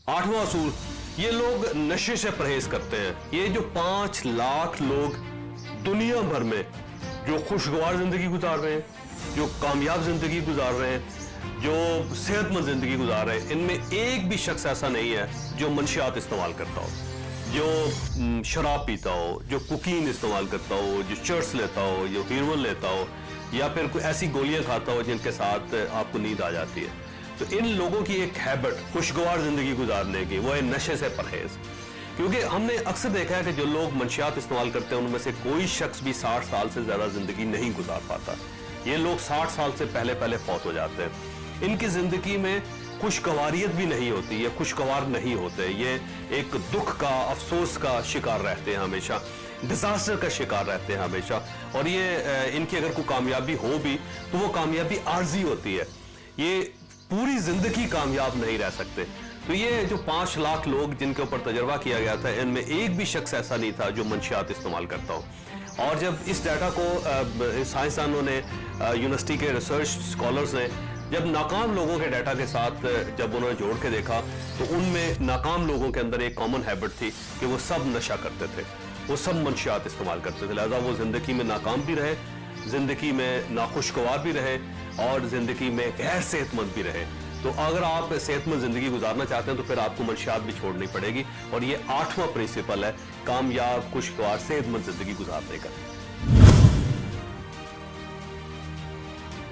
8वां असूल, ये लोग नशे से परहेज करते हैं। ये जो 5 लाख लोग दुनिया भर में जो खुशगवार जिंदगी गुजार रहे हैं, जो कामयाब जिंदगी गुजार रहे हैं, जो सेहतमंद जिंदगी गुजार रहे हैं, इनमें एक भी शख्स ऐसा नहीं है जो मंशियात इस्तेमाल करता हो, जो शराब पीता हो, जो कोकीन इस्तेमाल करता हो, जो चर्स लेता हो, जो हीरोइन लेता हो, या फिर कोई ऐसी गोलियां खाता हो जिनके साथ आपको नींद आ जाती है। तो इन लोगों की एक हैबिट खुशगवार जिंदगी गुजारने की वो है नशे से परहेज। क्योंकि हमने अक्सर देखा है कि जो लोग मंशियात इस्तेमाल करते हैं उनमें से कोई शख्स भी 60 साल से ज्यादा जिंदगी नहीं गुजार पाता। ये लोग 60 साल से पहले पहले फौत हो जाते हैं। इनकी जिंदगी में खुशगवारियत भी नहीं होती, ये खुशगवार नहीं होते, ये एक दुख का, अफसोस का शिकार रहते हैं हमेशा, डिजास्टर का शिकार रहते हैं हमेशा। और ये इनकी अगर कोई कामयाबी हो भी तो वो कामयाबी आर्जी होती है, ये पूरी जिंदगी कामयाब नहीं रह सकते। तो ये जो 5 लाख लोग जिनके ऊपर तजर्बा किया गया था, इनमें एक भी शख्स ऐसा नहीं था जो मंशियात इस्तेमाल करता हो। और जब इस डाटा को साइंसदानों ने, यूनिवर्सिटी के रिसर्च स्कॉलर्स ने जब नाकाम लोगों के डाटा के साथ जब उन्होंने जोड़ के देखा, तो उनमें नाकाम लोगों के अंदर एक कॉमन हैबिट थी कि वो सब नशा करते थे, वो सब मंशियात इस्तेमाल करते थे। लिहाजा वो जिंदगी में नाकाम भी रहे, जिंदगी में नाखुशगवार भी रहे और जिंदगी में गैर सेहतमंद भी रहे। तो अगर आप सेहतमंद जिंदगी गुजारना चाहते हैं तो फिर आपको मंशियात भी छोड़नी पड़ेगी। और ये 8वां प्रिंसिपल है कामयाब, खुशगवार, सेहतमंद जिंदगी गुजारने का।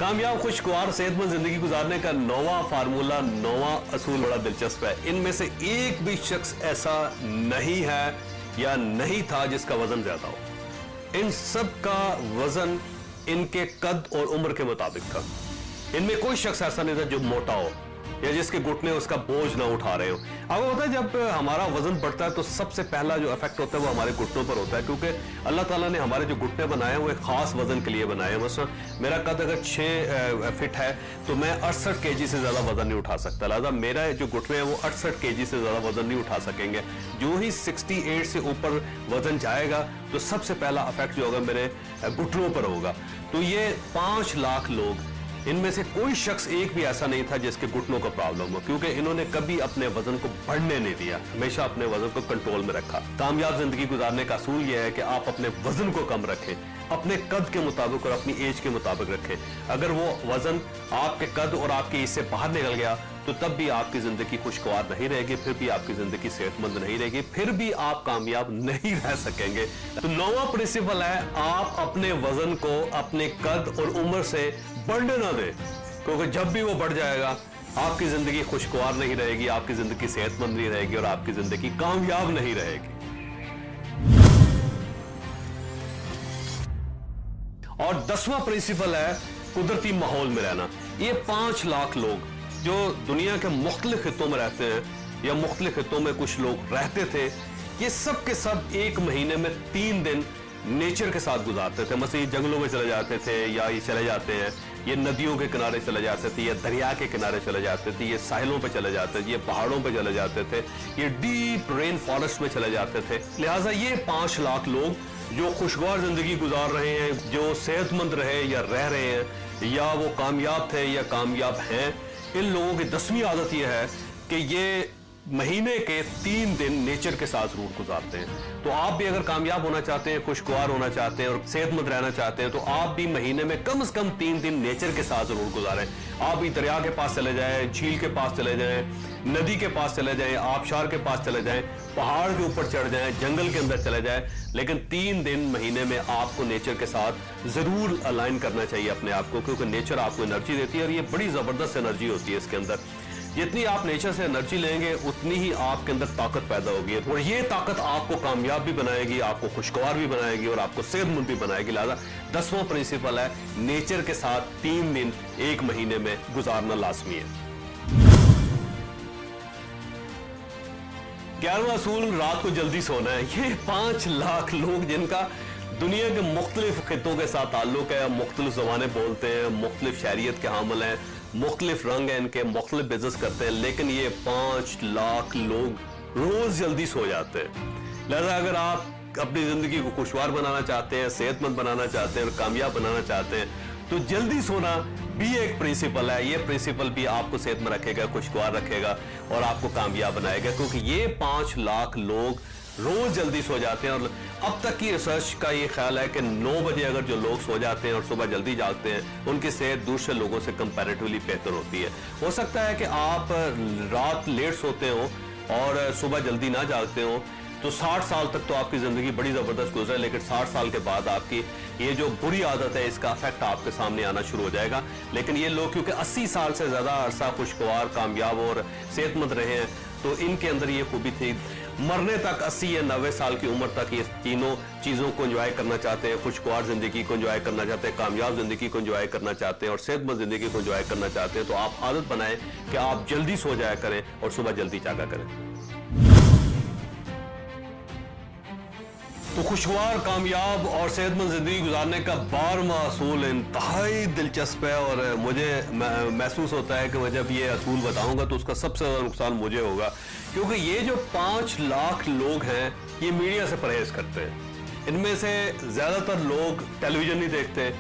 कामयाब, खुशगवार, सेहतमंद जिंदगी गुजारने का 9वां फार्मूला, 9वां असूल बड़ा दिलचस्प है। इनमें से एक भी शख्स ऐसा नहीं है या नहीं था जिसका वजन ज्यादा हो। इन सब का वजन इनके कद और उम्र के मुताबिक था। इनमें कोई शख्स ऐसा नहीं था जो मोटा हो या जिसके घुटने उसका बोझ ना उठा रहे हो। आपको पता है जब हमारा वजन बढ़ता है तो सबसे पहला जो इफेक्ट होता है वो हमारे घुटनों पर होता है, क्योंकि अल्लाह ताला ने हमारे जो घुटने बनाए हैं वो एक खास वजन के लिए बनाए हैं। मसलन मेरा कद अगर 6 फीट है तो मैं 68 केजी से ज्यादा वजन नहीं उठा सकता, लिहाजा मेरा जो घुटने हैं वो 68 केजी से ज्यादा वजन नहीं उठा सकेंगे। जो ही 68 से ऊपर वजन जाएगा तो सबसे पहला इफेक्ट जो होगा मेरे घुटनों पर होगा। तो ये 5 लाख लोग, इनमें से कोई शख्स एक भी ऐसा नहीं था जिसके घुटनों का प्रॉब्लम हो, क्योंकि इन्होंने कभी अपने वजन को बढ़ने नहीं दिया, हमेशा अपने वजन को कंट्रोल में रखा। कामयाब जिंदगी गुजारने का असूल यह है कि आप अपने वजन को कम रखें, अपने कद के मुताबिक और अपनी एज के मुताबिक रखें। अगर वो वजन आपके कद और आपके एज से बाहर निकल गया तो तब भी आपकी जिंदगी खुशगवार नहीं रहेगी, फिर भी आपकी जिंदगी सेहतमंद नहीं रहेगी, फिर भी आप कामयाब नहीं रह सकेंगे। तो 9वां प्रिंसिपल है आप अपने वजन को अपने कद और उम्र से बढ़ने ना दें, क्योंकि जब भी वो बढ़ जाएगा आपकी जिंदगी खुशगवार नहीं रहेगी, आपकी जिंदगी सेहतमंद नहीं रहेगी और आपकी जिंदगी कामयाब नहीं रहेगी। और 10वां प्रिंसिपल है कुदरती माहौल में रहना। ये 5 लाख लोग जो दुनिया के मुख्तलिफ खित्तों में रहते हैं या मुख्तलिफ खित्तों में कुछ लोग रहते थे, ये सब के सब एक महीने में 3 दिन नेचर के साथ गुजारते थे। मतलब ये जंगलों में चले जाते थे, या ये चले जाते हैं, ये नदियों के किनारे चले जाते थे, ये दरिया के किनारे चले जाते थे, ये साहिलों पे चले जाते थे, ये पहाड़ों पे चले जाते थे, ये डीप रेन फॉरेस्ट में चले जाते थे। लिहाजा ये 5 लाख लोग जो खुशगवार जिंदगी गुजार रहे हैं, जो सेहतमंद रहे या रह रहे हैं, या वो कामयाब थे या कामयाब हैं, इन लोगों की 10वीं आदत यह है कि ये महीने के 3 दिन नेचर के साथ जरूर गुजारते हैं। तो आप भी अगर कामयाब होना चाहते हैं, खुशगवार होना चाहते हैं और सेहतमंद रहना चाहते हैं तो आप भी महीने में कम से कम 3 दिन नेचर के साथ जरूर गुजारें। आप भी दरिया के पास चले जाएं, झील के पास चले जाएं, नदी के पास चले जाएं, आबशार के पास चले जाएं, पहाड़ के ऊपर चढ़ जाएं, जंगल के अंदर चले जाएं, लेकिन 3 दिन महीने में आपको नेचर के साथ जरूर अलाइन करना चाहिए अपने आप को, क्योंकि नेचर आपको एनर्जी देती है और ये बड़ी जबरदस्त एनर्जी होती है इसके अंदर। जितनी आप नेचर से एनर्जी लेंगे उतनी ही आपके अंदर ताकत पैदा होगी और ये ताकत आपको कामयाब भी बनाएगी, आपको खुशगवार भी बनाएगी और आपको सेहतमंद भी बनाएगी। लिहाजा 10वां प्रिंसिपल है नेचर के साथ 3 दिन एक महीने में गुजारना लाजमी है। 11वां असूल रात को जल्दी सोना है। ये 5 लाख लोग जिनका दुनिया के मुख्तलिफ खित्तों के साथ ताल्लुक है, मुख्तलिफ ज़बानें बोलते हैं, मुख्तलिफ शहरियत के हामिल हैं, मुख्तलिफ रंग है इनके, मुख्तलिफ बिजनेस करते हैं, लेकिन ये 5 लाख लोग रोज जल्दी सो जाते हैं। लिहाजा अगर आप अपनी जिंदगी को खुशगवार बनाना चाहते हैं, सेहतमंद बनाना चाहते हैं और कामयाब बनाना चाहते हैं तो जल्दी सोना भी एक प्रिंसिपल है, ये प्रिंसिपल भी आपको सेहत में रखेगा, खुशगवार रखेगा और आपको कामयाब बनाएगा, क्योंकि ये 5 लाख लोग रोज जल्दी सो जाते हैं। और अब तक की रिसर्च का ये ख्याल है कि 9 बजे अगर जो लोग सो जाते हैं और सुबह जल्दी जागते हैं, उनकी सेहत दूसरे लोगों से कंपैरेटिवली बेहतर होती है। हो सकता है कि आप रात लेट सोते हो और सुबह जल्दी ना जागते हो, तो 60 साल तक तो आपकी ज़िंदगी बड़ी ज़बरदस्त गुजरे, लेकिन 60 साल के बाद आपकी ये जो बुरी आदत है इसका इफेक्ट आपके सामने आना शुरू हो जाएगा। लेकिन ये लोग क्योंकि 80 साल से ज़्यादा अरसा खुशगवार, कामयाब और सेहतमंद रहे हैं, तो इनके अंदर ये खूबी थी। मरने तक 80 या 90 साल की उम्र तक ये तीनों चीज़ों को एंजॉय करना चाहते हैं, खुशगवार ज़िंदगी को एंजॉय करना चाहते हैं, कामयाब ज़िंदगी को एंजॉय करना चाहते हैं और सेहतमंद ज़िंदगी को एंजॉय करना चाहते हैं। तो आप आदत बनाएं कि आप जल्दी सो जाया करें और सुबह जल्दी जागा करें। तो खुशगवार, कामयाब और सेहतमंद जिंदगी गुजारने का 12वां असूल इंतहाई दिलचस्प है और मुझे महसूस होता है कि मैं जब ये असूल बताऊंगा तो उसका सबसे ज़्यादा नुकसान मुझे होगा, क्योंकि ये जो 5 लाख लोग हैं ये मीडिया से परहेज करते हैं। इनमें से ज़्यादातर लोग टेलीविज़न नहीं देखते,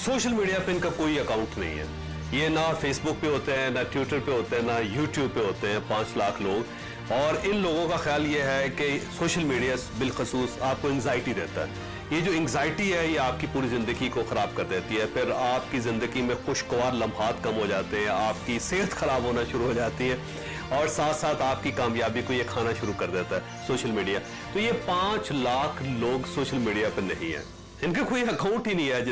सोशल मीडिया पे इनका कोई अकाउंट नहीं है, ये ना फेसबुक पे होते हैं, ना ट्विटर पे होते हैं, ना यूट्यूब पे होते हैं 5 लाख लोग। और इन लोगों का ख्याल ये है कि सोशल मीडिया बिलखसूस आपको एंग्जाइटी देता है। ये जो एंग्जाइटी है ये आपकी पूरी ज़िंदगी को ख़राब कर देती है, फिर आपकी ज़िंदगी में खुशगवार लम्हात कम हो जाते हैं, आपकी सेहत ख़राब होना शुरू हो जाती है और साथ साथ आपकी कामयाबी को ये खाना शुरू कर देता है सोशल मीडिया। तो ये 5 लाख लोग सोशल मीडिया पर नहीं है, इनका कोई अकाउंट ही नहीं है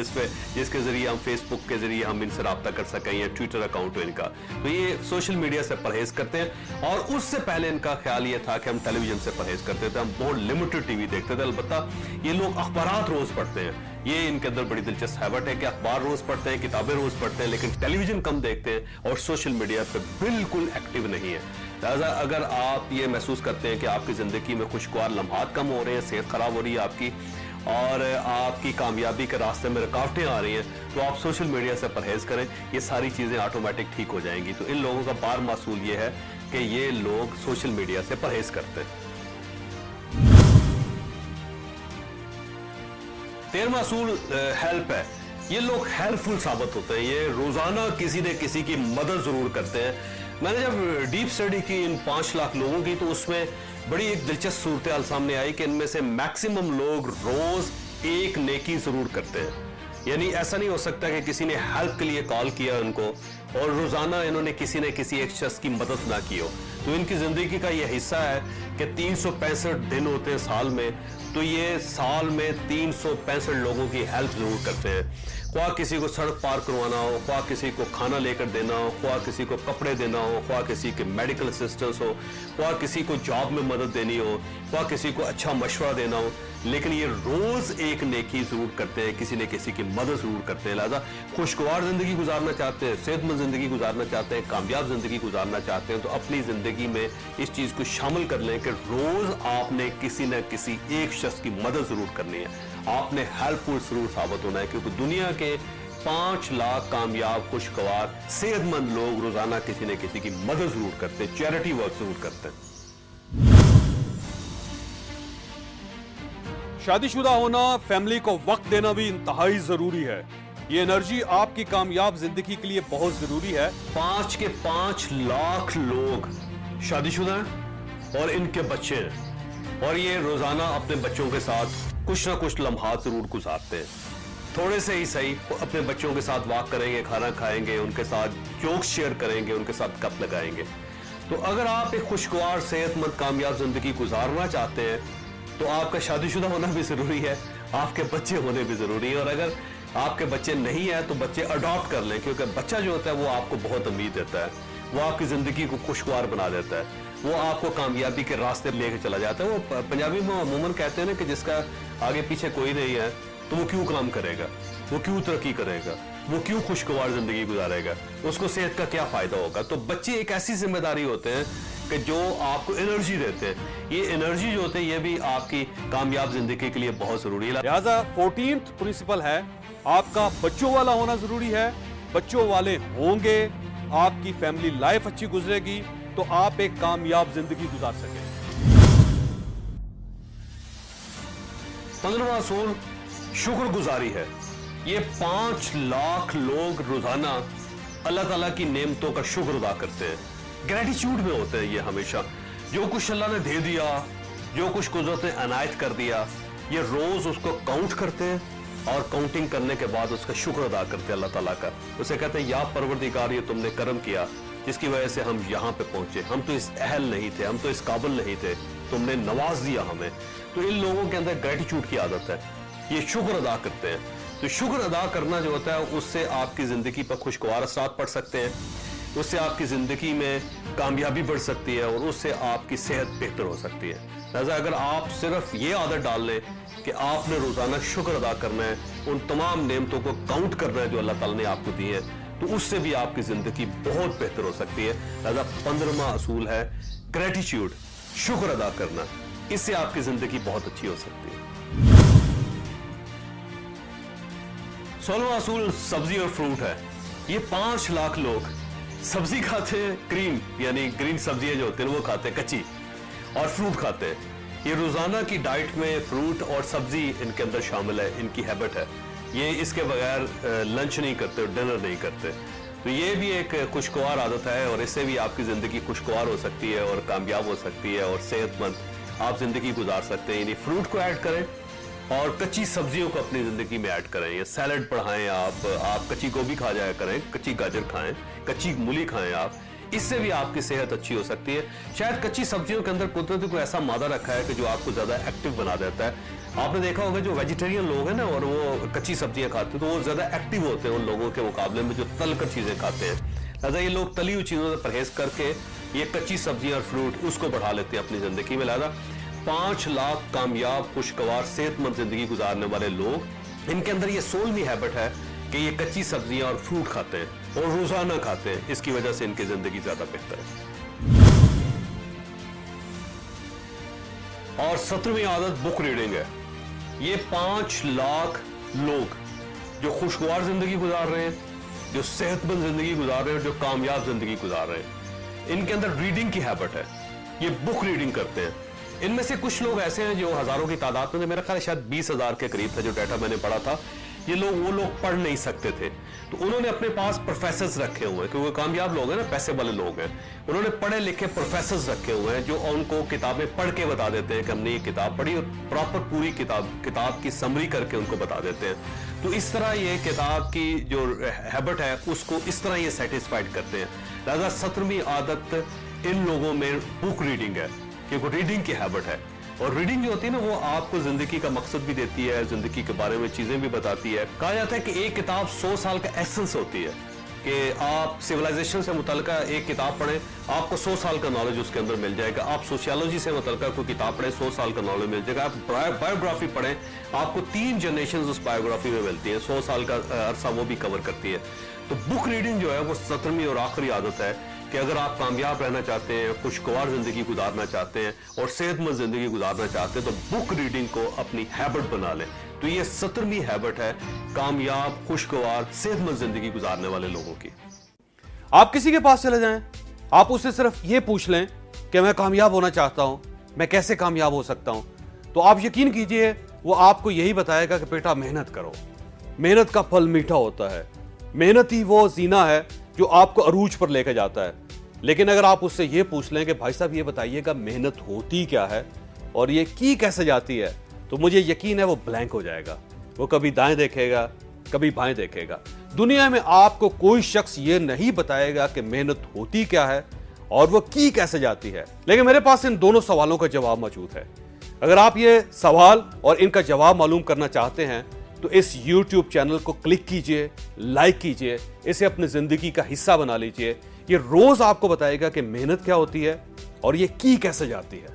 जिसके जरिए हम फेसबुक के जरिए हम इनसे रब्ता कर सकें या ट्विटर अकाउंट है इनका। तो ये सोशल मीडिया से परहेज करते हैं और उससे पहले इनका ख्याल ये था कि हम टेलीविजन से परहेज करते थे, हम बहुत लिमिटेड टीवी देखते थे। अलबत्ता ये लोग अखबारात रोज पढ़ते हैं, ये इनके अंदर बड़ी दिलचस्प हैबिट है कि अखबार रोज पढ़ते हैं, किताबें रोज पढ़ते हैं, लेकिन टेलीविजन कम देखते हैं और सोशल मीडिया पे बिल्कुल एक्टिव नहीं है। लिहाजा अगर आप ये महसूस करते हैं कि आपकी जिंदगी में खुशगवार लम्हात कम हो रहे हैं, सेहत खराब हो रही है आपकी और आपकी कामयाबी के रास्ते में रुकावटें आ रही हैं, तो आप सोशल मीडिया से परहेज करें, ये सारी चीज़ें ऑटोमेटिक ठीक हो जाएंगी। तो इन लोगों का 12वां असूल ये है कि ये लोग सोशल मीडिया से परहेज करते हैं। 13वां असूल हेल्प है। ये लोग हेल्पफुल साबित होते हैं, ये रोजाना किसी न किसी की मदद जरूर करते हैं। मैंने जब डीप स्टडी की इन 5 लाख लोगों की, तो उसमें बड़ी एक दिलचस्प सूरत हाल सामने आई कि इनमें से मैक्सिमम लोग रोज एक नेकी जरूर करते हैं। यानी ऐसा नहीं हो सकता कि किसी ने हेल्प के लिए कॉल किया उनको और रोजाना इन्होंने किसी न किसी एक शख्स की मदद ना की हो। तो इनकी जिंदगी का यह हिस्सा है कि 365 दिन होते हैं साल में, तो ये साल में 365 लोगों की हेल्प जरूर करते हैं। ख्वाह किसी को सड़क पार करवाना हो, ख्वाह किसी को खाना लेकर देना हो, ख्वाह किसी को कपड़े देना हो, ख्वाह किसी के मेडिकल असिस्टेंस हो, ख्वाह किसी को जॉब में मदद देनी हो, ख्वाह किसी को अच्छा मशवरा देना हो, लेकिन ये रोज एक नेकी जरूर करते हैं, किसी न किसी की मदद जरूर करते हैं। लिहाजा खुशगवार जिंदगी गुजारना चाहते हैं, सेहतमंद जिंदगी गुजारना चाहते हैं, कामयाब जिंदगी गुजारना चाहते हैं, तो अपनी जिंदगी में इस चीज को शामिल कर लें कि रोज आपने किसी न किसी एक शख्स की मदद जरूर करनी है, आपने हेल्पफुल जरूर साबित होना है। क्योंकि दुनिया के 5 लाख कामयाब, खुशगवार, सेहतमंद लोग रोजाना किसी न किसी की मदद जरूर करते हैं, चैरिटी वर्क जरूर करते हैं। शादीशुदा होना, फैमिली को वक्त देना भी इंतहाई जरूरी है। ये एनर्जी आपकी कामयाब जिंदगी के लिए बहुत जरूरी है। 5 के 5 लाख लोग शादीशुदा हैं और इनके बच्चे हैं और ये रोजाना अपने बच्चों के साथ कुछ ना कुछ लम्हात जरूर गुजारते हैं। थोड़े से ही सही अपने बच्चों के साथ वॉक करेंगे, खाना खाएंगे, उनके साथ जोक्स शेयर करेंगे, उनके साथ गप लगाएंगे। तो अगर आप एक खुशगवार, सेहतमंद, कामयाब जिंदगी गुजारना चाहते हैं तो आपका शादीशुदा होना भी जरूरी है, आपके बच्चे होने भी जरूरी है। और अगर आपके बच्चे नहीं है तो बच्चे अडॉप्ट कर लें, क्योंकि बच्चा जो होता है वो आपको बहुत उम्मीद देता है, वो आपकी जिंदगी को खुशगवार बना देता है, वो आपको कामयाबी के रास्ते लेके चला जाता है। वो पंजाबी में अमूमन कहते हैं ना कि जिसका आगे पीछे कोई नहीं है तो वो क्यों काम करेगा, वो क्यों तरक्की करेगा, वो क्यों खुशगवार जिंदगी गुजारेगा, उसको सेहत का क्या फायदा होगा। तो बच्चे एक ऐसी जिम्मेदारी होते हैं कि जो आपको एनर्जी देते हैं। ये एनर्जी जो होते हैं ये भी आपकी कामयाब जिंदगी के लिए बहुत जरूरी है। लिहाजा 14th प्रिंसिपल है, आपका बच्चों वाला होना जरूरी है। बच्चों वाले होंगे, आपकी फैमिली लाइफ अच्छी गुजरेगी, तो आप एक कामयाब जिंदगी गुजार सकें। 15वां असूल शुक्रगुजारी है। ये 5 लाख लोग रोजाना अल्लाह ताला की नेमतों का शुक्र अदा करते हैं, ग्रेटिट्यूड में होते हैं ये हमेशा। जो कुछ अल्लाह ने दे दिया, जो कुछ कुदरत ने अनायत कर दिया, ये रोज उसको काउंट करते हैं और काउंटिंग करने के बाद उसका शुक्र अदा करते हैं अल्लाह ताला का। उसे कहते हैं या परवरदिगार, ये तुमने करम किया जिसकी वजह से हम यहाँ पे पहुंचे, हम तो इस अहल नहीं थे, हम तो इस काबिल नहीं थे, तुमने नवाज दिया हमें। तो इन लोगों के अंदर ग्रेटिट्यूड की आदत है, ये शुक्र अदा करते हैं। तो शुक्र अदा करना जो होता है उससे आपकी जिंदगी पर खुशगवार असरात पड़ सकते हैं, उससे आपकी जिंदगी में कामयाबी बढ़ सकती है और उससे आपकी सेहत बेहतर हो सकती है। लिहाजा अगर आप सिर्फ ये आदत डाल लें कि आपने रोजाना शुक्र अदा करना है, उन तमाम नेमतों को काउंट करना है जो अल्लाह ताला ने आपको दी है, तो उससे भी आपकी जिंदगी बहुत बेहतर हो सकती है। लिहाजा 15वां असूल है ग्रेटिट्यूड, शुक्र अदा करना, इससे आपकी जिंदगी बहुत अच्छी हो सकती है। 16वां असूल सब्जी और फ्रूट है। ये 5 लाख लोग सब्जी खाते हैं, ग्रीन यानी ग्रीन सब्जियां जो होती हैं वो खाते हैं कच्ची, और फ्रूट खाते हैं। ये रोजाना की डाइट में फ्रूट और सब्जी इनके अंदर शामिल है, इनकी हैबिट है। ये इसके बगैर लंच नहीं करते, डिनर नहीं करते। तो ये भी एक खुशगवार आदत है और इससे भी आपकी जिंदगी खुशगवार हो सकती है और कामयाब हो सकती है और सेहतमंद आप जिंदगी गुजार सकते हैं। यानी फ्रूट को ऐड करें और कच्ची सब्जियों को अपनी जिंदगी में ऐड करें। ये सैलड बढ़ाएं, आप कच्ची गोभी खा जाया करें, कच्ची गाजर खाएं, कच्ची मूली खाएं आप, इससे भी आपकी सेहत अच्छी हो सकती है। शायद कच्ची सब्जियों के अंदर कुदरती कोई ऐसा मादा रखा है कि जो आपको ज्यादा एक्टिव बना देता है। आपने देखा होगा जो वेजिटेरियन लोग हैं ना और वो कच्ची सब्जियां खाते हैं तो वो ज्यादा एक्टिव होते हैं उन लोगों के मुकाबले में जो तलकर चीजें खाते हैं। लिहाजा ये लोग तली हुई चीजों से परहेज करके ये कच्ची सब्जियां और फ्रूट उसको बढ़ा लेते हैं अपनी जिंदगी में। लिहाजा 5 लाख कामयाब, खुशगवार, सेहतमंद जिंदगी गुजारने वाले लोग, इनके अंदर ये 16वीं हैबिट है कि ये कच्ची सब्जियां और फ्रूट खाते हैं और रोजाना खाते हैं। इसकी वजह से इनकी जिंदगी ज्यादा बेहतर है। और 17वीं आदत बुक रीडिंग है। ये 5 लाख लोग जो खुशगवार जिंदगी गुजार रहे हैं, जो सेहतमंद जिंदगी गुजार रहे हैं, जो कामयाब जिंदगी गुजार रहे हैं, इनके अंदर रीडिंग की हैबिट है। ये बुक रीडिंग करते हैं। इनमें से कुछ लोग ऐसे हैं जो हजारों की तादाद में, मेरा ख्याल शायद 20,000 के करीब था जो डाटा मैंने पढ़ा था। ये लोग वो लोग पढ़ नहीं सकते थे, तो उन्होंने अपने पास प्रोफेसर्स रखे हुए हैं, क्योंकि कामयाब लोग हैं ना, पैसे वाले लोग हैं। उन्होंने पढ़े लिखे प्रोफेसर्स रखे हुए हैं जो उनको किताबें पढ़ के बता देते हैं कि हमने ये किताब पढ़ी, और प्रॉपर पूरी किताब की समरी करके उनको बता देते हैं। तो इस तरह ये किताब की जो हैबिट है उसको इस तरह ये सेटिस्फाइड करते हैं। लिहाजा 17वीं आदत इन लोगों में बुक रीडिंग है, क्योंकि रीडिंग की हैबिट है। और रीडिंग जो होती है ना वो आपको जिंदगी का मकसद भी देती है, जिंदगी के बारे में चीजें भी बताती है। कहा जाता है कि एक किताब 100 साल का एसेंस होती है, कि आप सिविलाइजेशन से मुतल्लिका एक किताब पढ़ें, आपको 100 साल का नॉलेज उसके अंदर मिल जाएगा। आप सोशियोलॉजी से मुतल्लिका कोई किताब पढ़ें, 100 साल का नॉलेज मिल जाएगा। आप बायोग्राफी पढ़ें, आपको 3 जनरेशन उस बायोग्राफी में मिलती है, 100 साल का अरसा वो भी कवर करती है। तो बुक रीडिंग जो है वो 17वीं और आखिरी आदत है कि अगर आप कामयाब रहना चाहते हैं, खुशगवार जिंदगी गुजारना चाहते हैं और सेहतमंद जिंदगी गुजारना चाहते हैं, तो बुक रीडिंग को अपनी हैबिट बना लें। तो ये 17वीं हैबिट है कामयाब, खुशगवार, सेहतमंद जिंदगी गुजारने वाले लोगों की। आप किसी के पास चले जाएं, आप उससे सिर्फ ये पूछ लें कि मैं कामयाब होना चाहता हूं, मैं कैसे कामयाब हो सकता हूं, तो आप यकीन कीजिए वो आपको यही बताएगा कि बेटा मेहनत करो, मेहनत का फल मीठा होता है, मेहनत ही वो जीना है जो आपको अरूज पर लेकर जाता है। लेकिन अगर आप उससे ये पूछ लें कि भाई साहब ये बताइएगा मेहनत होती क्या है और ये की कैसे जाती है, तो मुझे यकीन है वो ब्लैंक हो जाएगा। वो कभी दाएं देखेगा, कभी बाएं देखेगा। दुनिया में आपको कोई शख्स ये नहीं बताएगा कि मेहनत होती क्या है और वो की कैसे जाती है। लेकिन मेरे पास इन दोनों सवालों का जवाब मौजूद है। अगर आप ये सवाल और इनका जवाब मालूम करना चाहते हैं तो इस YouTube चैनल को क्लिक कीजिए, लाइक कीजिए, इसे अपनी जिंदगी का हिस्सा बना लीजिए। ये रोज आपको बताएगा कि मेहनत क्या होती है और ये की कैसे जाती है।